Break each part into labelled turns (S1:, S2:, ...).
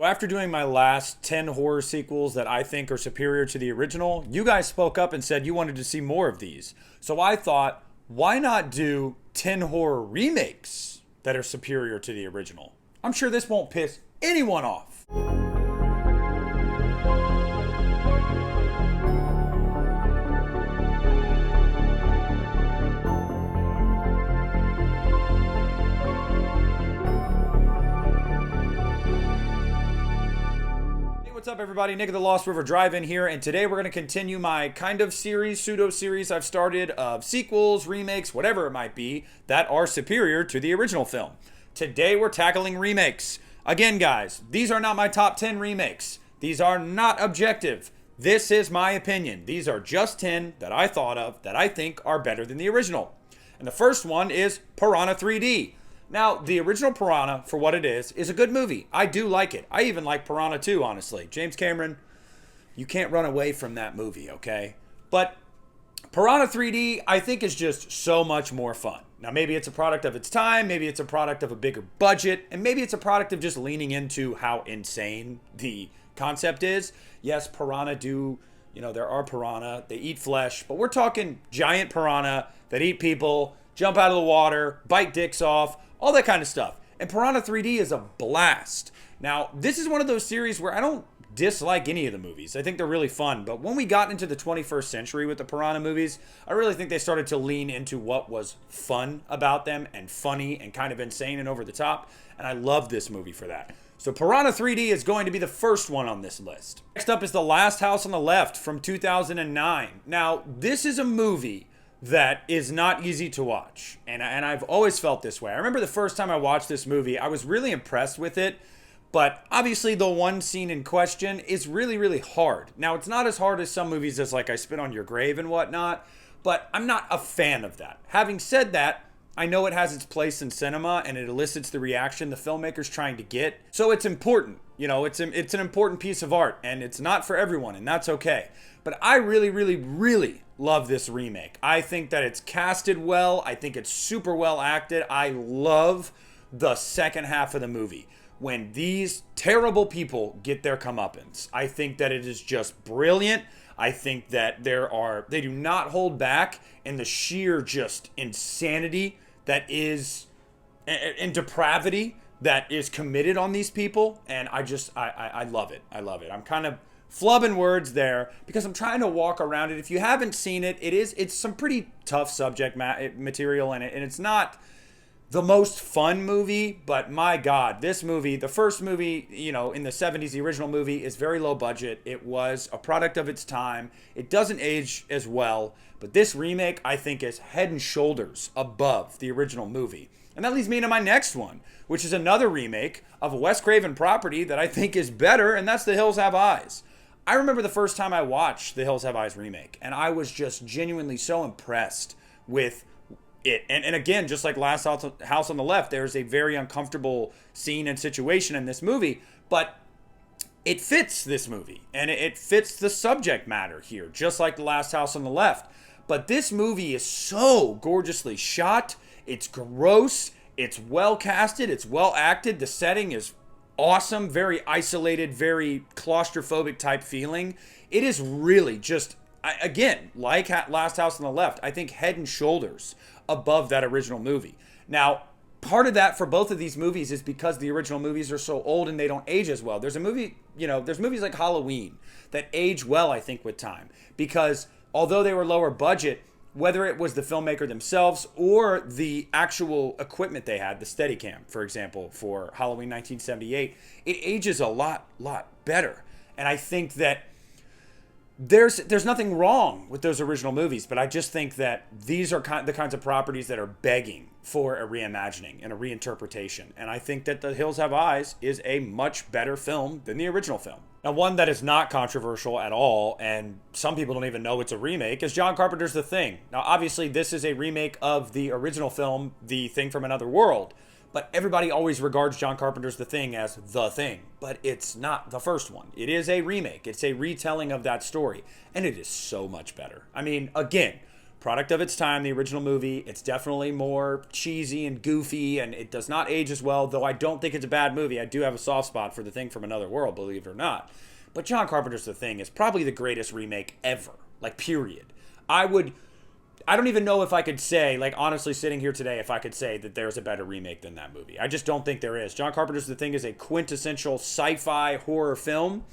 S1: After doing my last 10 horror sequels that I think are superior to the original, you guys spoke up and said you wanted to see more of these. So I thought, why not do 10 horror remakes that are superior to the original? I'm sure this won't piss anyone off. What's up, everybody? Nick of the Lost River Drive-In here, and today we're going to continue my kind of series, pseudo-series I've started of sequels, remakes, whatever it might be, that are superior to the original film. Today we're tackling remakes. Again, guys, these are not my top 10 remakes. These are not objective. This is my opinion. These are just 10 that I thought of that I think are better than the original. And the first one is Piranha 3D. Now, the original Piranha, for what it is a good movie. I do like it. I even like Piranha 2, honestly. James Cameron, you can't run away from that movie, okay? But Piranha 3D, I think, is just so much more fun. Now, maybe it's a product of its time, maybe it's a product of a bigger budget, and maybe it's a product of just leaning into how insane the concept is. Yes, piranha there are piranha, they eat flesh, but we're talking giant piranha that eat people, jump out of the water, bite dicks off, all that kind of stuff. And Piranha 3D is a blast. Now, this is one of those series where I don't dislike any of the movies. I think they're really fun. But when we got into the 21st century with the Piranha movies, I really think they started to lean into what was fun about them and funny and kind of insane and over the top. And I love this movie for that. So Piranha 3D is going to be the first one on this list. Next up is The Last House on the Left from 2009. Now, this is a movie that is not easy to watch. And I've always felt this way. I remember the first time I watched this movie, I was really impressed with it. But obviously the one scene in question is really, really hard. Now, it's not as hard as some movies as like I Spit on Your Grave and whatnot, but I'm not a fan of that. Having said that, I know it has its place in cinema and it elicits the reaction the filmmaker's trying to get. So it's important. You know, it's an important piece of art and it's not for everyone, and that's okay. But I really, really, really love this remake. I think that it's casted well. I think it's super well acted. I love the second half of the movie when these terrible people get their comeuppance. I think that it is just brilliant. I think that they do not hold back in the sheer just insanity that is, and depravity that is committed on these people. And I love it. I love it. I'm kind of flubbing words there because I'm trying to walk around it. If you haven't seen it, it's some pretty tough subject material in it, and it's not the most fun movie, but my God, this movie, the first movie, in the 70s, the original movie is very low budget. It was a product of its time. It doesn't age as well, but this remake, I think, is head and shoulders above the original movie. And that leads me into my next one, which is another remake of a Wes Craven property that I think is better, and that's The Hills Have Eyes. I remember the first time I watched The Hills Have Eyes remake, and I was just genuinely so impressed with it. And again, just like Last House on the Left, there's a very uncomfortable scene and situation in this movie, but it fits this movie, and it fits the subject matter here, just like The Last House on the Left. But this movie is so gorgeously shot. It's gross. It's well casted. It's well acted. The setting is awesome, very isolated, very claustrophobic type feeling. It is really just, again, like Last House on the Left, I think head and shoulders above that original movie. Now, part of that for both of these movies is because the original movies are so old and they don't age as well. There's movies like Halloween that age well, I think, with time, because although they were lower budget, whether it was the filmmaker themselves or the actual equipment they had, the Steadicam, for example, for Halloween 1978, it ages a lot better. And I think that there's nothing wrong with those original movies, but I just think that these are the kinds of properties that are begging for a reimagining and a reinterpretation. And I think that The Hills Have Eyes is a much better film than the original film. Now, one that is not controversial at all, and some people don't even know it's a remake, is John Carpenter's The Thing. Now, obviously, this is a remake of the original film, The Thing from Another World, but everybody always regards John Carpenter's The Thing as The Thing, but it's not the first one. It is a remake. It's a retelling of that story, and it is so much better. I mean, again, product of its time, the original movie. It's definitely more cheesy and goofy, and it does not age as well, though I don't think it's a bad movie. I do have a soft spot for The Thing from Another World, believe it or not. But John Carpenter's The Thing is probably the greatest remake ever. Like, period. I don't even know if I could say, like, honestly, sitting here today, if I could say that there's a better remake than that movie. I just don't think there is. John Carpenter's The Thing is a quintessential sci-fi horror film.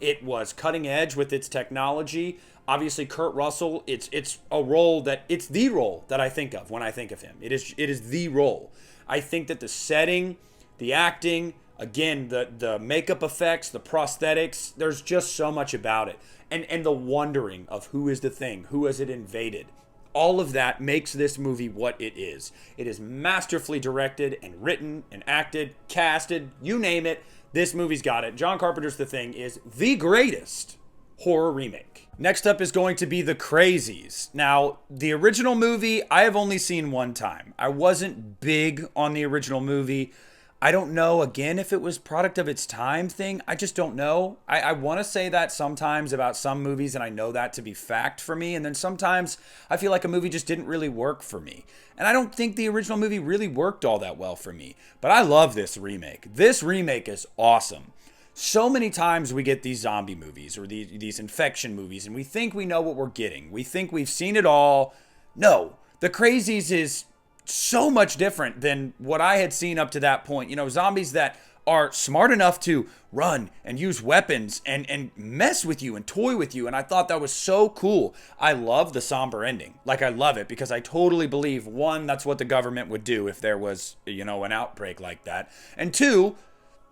S1: It was cutting edge with its technology. Obviously, Kurt Russell, it's the role that I think of when I think of him. It is the role. I think that the setting, the acting, again, the makeup effects, the prosthetics, there's just so much about it. And the wondering of who is the Thing, who has it invaded. All of that makes this movie what it is. It is masterfully directed and written and acted, casted, you name it. This movie's got it. John Carpenter's The Thing is the greatest horror remake. Next up is going to be the Crazies. Now, the original movie, I have only seen one time. I wasn't big on the original movie. I don't know, again, if it was product of its time thing. I just don't know. I want to say that sometimes about some movies, and I know that to be fact for me. And then sometimes I feel like a movie just didn't really work for me. And I don't think the original movie really worked all that well for me. But I love this remake. This remake is awesome. So many times we get these zombie movies or these infection movies, and we think we know what we're getting. We think we've seen it all. No, the Crazies is so much different than what I had seen up to that point. You know, zombies that are smart enough to run and use weapons and mess with you and toy with you. And I thought that was so cool. I love the somber ending. Like, I love it because I totally believe, one, that's what the government would do if there was, you know, an outbreak like that. And two,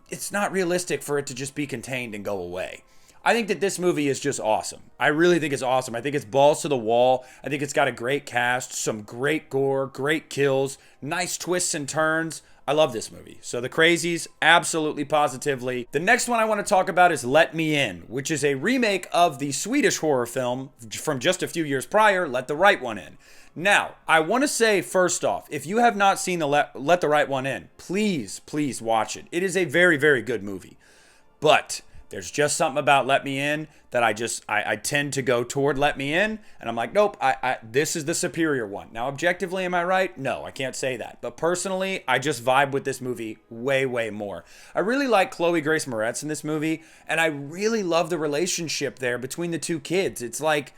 S1: it's not realistic for it to just be contained and go away. I think that this movie is just awesome. I really think it's awesome. I think it's balls to the wall. I think it's got a great cast, some great gore, great kills, nice twists and turns. I love this movie. So The Crazies, absolutely positively. The next one I want to talk about is Let Me In, which is a remake of the Swedish horror film from just a few years prior, Let the Right One In. Now, I want to say first off, if you have not seen Let the Right One In, please watch it. It is a very, very good movie. But there's just something about Let Me In that I tend to go toward Let Me In, and I'm like, nope, this is the superior one. Now, objectively, am I right? No, I can't say that. But personally, I just vibe with this movie way, way more. I really like Chloe Grace Moretz in this movie, and I really love the relationship there between the two kids. It's like,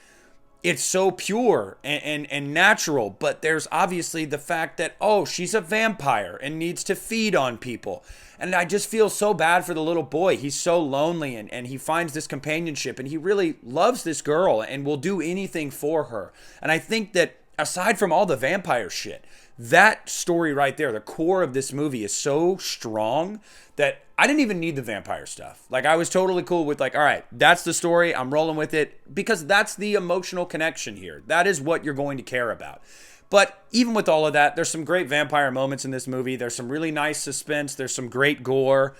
S1: it's so pure and natural, but there's obviously the fact that, oh, she's a vampire and needs to feed on people. And I just feel so bad for the little boy. He's so lonely and he finds this companionship and he really loves this girl and will do anything for her. And I think that aside from all the vampire shit, that story right there, the core of this movie is so strong that I didn't even need the vampire stuff. Like, I was totally cool with, like, all right, that's the story. I'm rolling with it because that's the emotional connection here. That is what you're going to care about. But even with all of that, there's some great vampire moments in this movie. There's some really nice suspense. There's some great gore.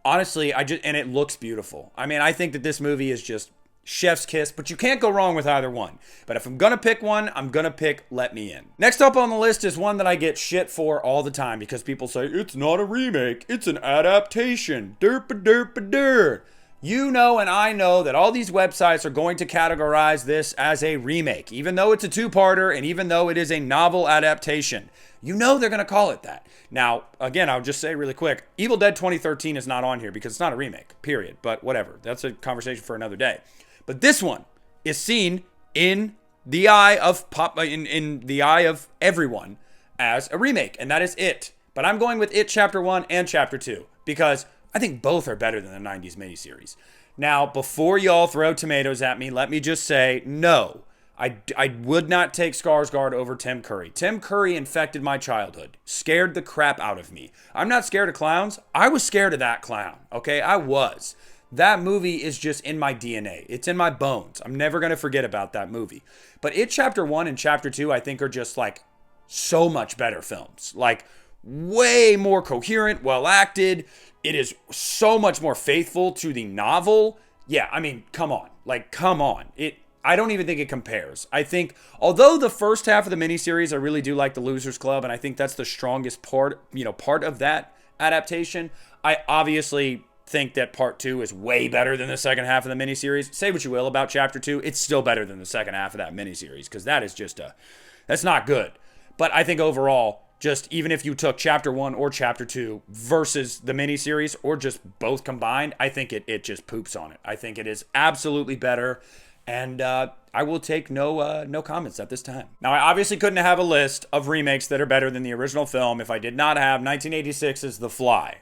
S1: Honestly, and it looks beautiful. I mean, I think that this movie is just chef's kiss, but you can't go wrong with either one. But if I'm going to pick one, I'm going to pick Let Me In. Next up on the list is one that I get shit for all the time because people say, it's not a remake, it's an adaptation. Derp-a-derp-a-der. You know and I know that all these websites are going to categorize this as a remake, even though it's a two-parter and even though it is a novel adaptation. You know they're going to call it that. Now, again, I'll just say really quick, Evil Dead 2013 is not on here because it's not a remake, period. But whatever, that's a conversation for another day. But this one is seen in the eye of in the eye of everyone as a remake, and that is It. But I'm going with It Chapter 1 and Chapter 2 because I think both are better than the 90s miniseries. Now, before y'all throw tomatoes at me, let me just say, no, I would not take Skarsgard over Tim Curry. Tim Curry infected my childhood, scared the crap out of me. I'm not scared of clowns. I was scared of that clown, okay? I was. That movie is just in my DNA. It's in my bones. I'm never going to forget about that movie. But It Chapter 1 and Chapter 2, I think, are just like so much better films. Like, way more coherent, well acted. It is so much more faithful to the novel. Yeah, I mean, come on. Like, come on. I don't even think it compares. I think, although the first half of the miniseries, I really do like The Losers Club, and I think that's the strongest part of that adaptation, I obviously think that part 2 is way better than the second half of the miniseries. Say what you will about chapter 2, it's still better than the second half of that miniseries, because that is just that's not good. But I think overall, just even if you took chapter 1 or chapter 2 versus the miniseries, or just both combined, I think it just poops on it. I think it is absolutely better. And I will take no comments at this time. Now, I obviously couldn't have a list of remakes that are better than the original film if I did not have 1986's The Fly.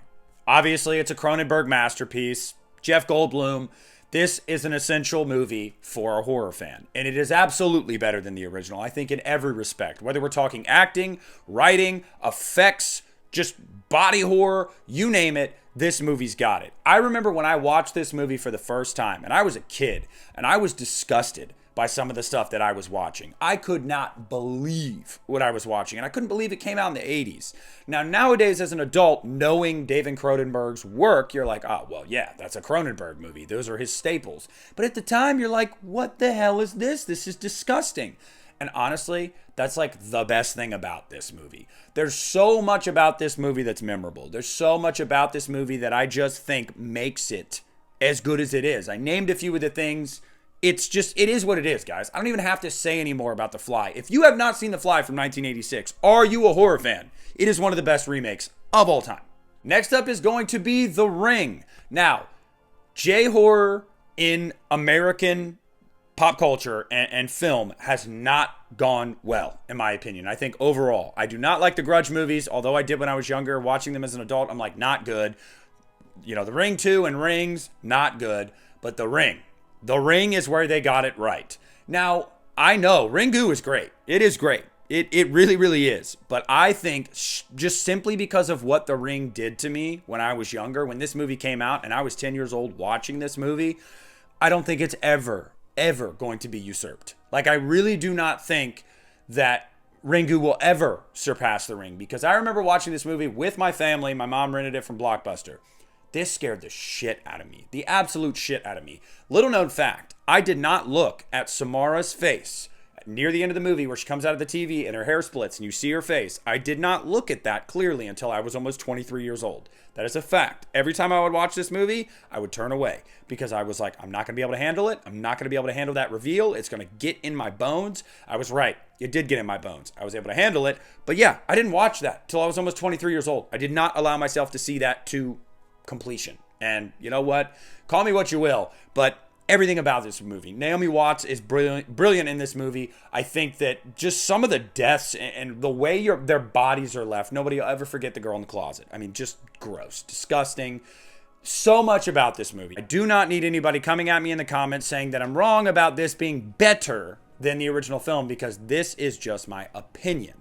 S1: Obviously, it's a Cronenberg masterpiece. Jeff Goldblum. This is an essential movie for a horror fan. And it is absolutely better than the original, I think, in every respect. Whether we're talking acting, writing, effects, just body horror, you name it, this movie's got it. I remember when I watched this movie for the first time, and I was a kid, and I was disgusted by some of the stuff that I was watching. I could not believe what I was watching, and I couldn't believe it came out in the 80s. Now, nowadays, as an adult, knowing David Cronenberg's work, you're like, oh, well, yeah, that's a Cronenberg movie. Those are his staples. But at the time, you're like, what the hell is this? This is disgusting. And honestly, that's like the best thing about this movie. There's so much about this movie that's memorable. There's so much about this movie that I just think makes it as good as it is. I named a few of the things. It is what it is, guys. I don't even have to say any more about The Fly. If you have not seen The Fly from 1986, are you a horror fan? It is one of the best remakes of all time. Next up is going to be The Ring. Now, J-horror in American pop culture and film has not gone well, in my opinion. I think overall, I do not like the Grudge movies, although I did when I was younger. Watching them as an adult, I'm like, not good. You know, The Ring 2 and Rings, not good. But The Ring is where they got it right. Now, I know Ringu is great. It is great. It really, really is. But I think just simply because of what The Ring did to me when I was younger, when this movie came out and I was 10 years old watching this movie, I don't think it's ever going to be usurped. Like, I really do not think that Ringu will ever surpass The Ring, because I remember watching this movie with my family. My mom rented it from Blockbuster. This scared the shit out of me. The absolute shit out of me. Little known fact, I did not look at Samara's face near the end of the movie where she comes out of the TV and her hair splits and you see her face. I did not look at that clearly until I was almost 23 years old. That is a fact. Every time I would watch this movie, I would turn away because I was like, I'm not going to be able to handle it. I'm not going to be able to handle that reveal. It's going to get in my bones. I was right. It did get in my bones. I was able to handle it. But yeah, I didn't watch that till I was almost 23 years old. I did not allow myself to see that to completion. And you know what? Call me what you will, but everything about this movie. Naomi Watts is brilliant in this movie. I think that just some of the deaths and the way their bodies are left, nobody will ever forget the girl in the closet. I mean, just gross, disgusting. So much about this movie. I do not need anybody coming at me in the comments saying that I'm wrong about this being better than the original film, because this is just my opinion.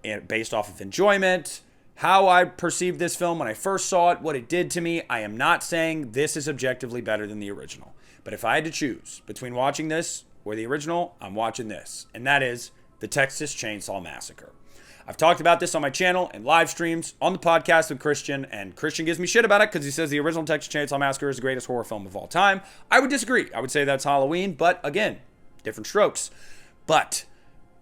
S1: And based off of enjoyment, how I perceived this film when I first saw it, what it did to me. I am not saying this is objectively better than the original. But if I had to choose between watching this or the original, I'm watching this. And that is the Texas Chainsaw Massacre. I've talked about this on my channel and live streams, on the podcast with Christian, and Christian gives me shit about it because he says the original Texas Chainsaw Massacre is the greatest horror film of all time. I would disagree. I would say that's Halloween, but again, different strokes. But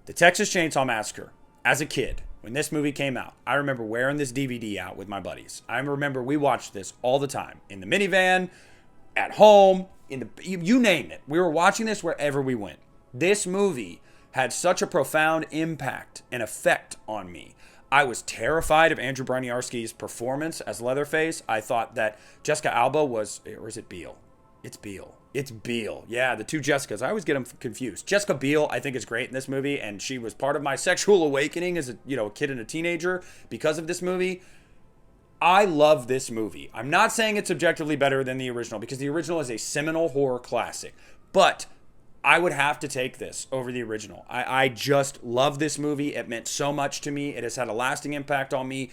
S1: the Texas Chainsaw Massacre, as a kid, when this movie came out, I remember wearing this DVD out with my buddies. I remember we watched this all the time, in the minivan, at home, you name it. We were watching this wherever we went. This movie had such a profound impact and effect on me. I was terrified of Andrew Broniarski's performance as Leatherface. I thought that Jessica Alba was, or is it Biel? It's Biel. It's Biel. Yeah, the two Jessicas. I always get them confused. Jessica Biel, I think, is great in this movie, and she was part of my sexual awakening as a kid and a teenager because of this movie. I love this movie. I'm not saying it's objectively better than the original, because the original is a seminal horror classic, but I would have to take this over the original. I just love this movie. It meant so much to me. It has had a lasting impact on me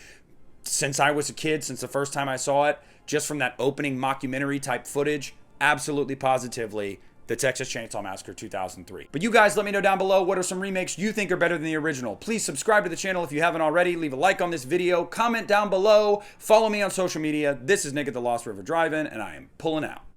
S1: since I was a kid, since the first time I saw it, just from that opening mockumentary type footage. Absolutely, positively, the Texas Chainsaw Massacre 2003. But you guys, let me know down below, what are some remakes you think are better than the original? Please subscribe to the channel if you haven't already. Leave a like on this video. Comment down below. Follow me on social media. This is Nick at the Lost River Drive-In, and I am pulling out.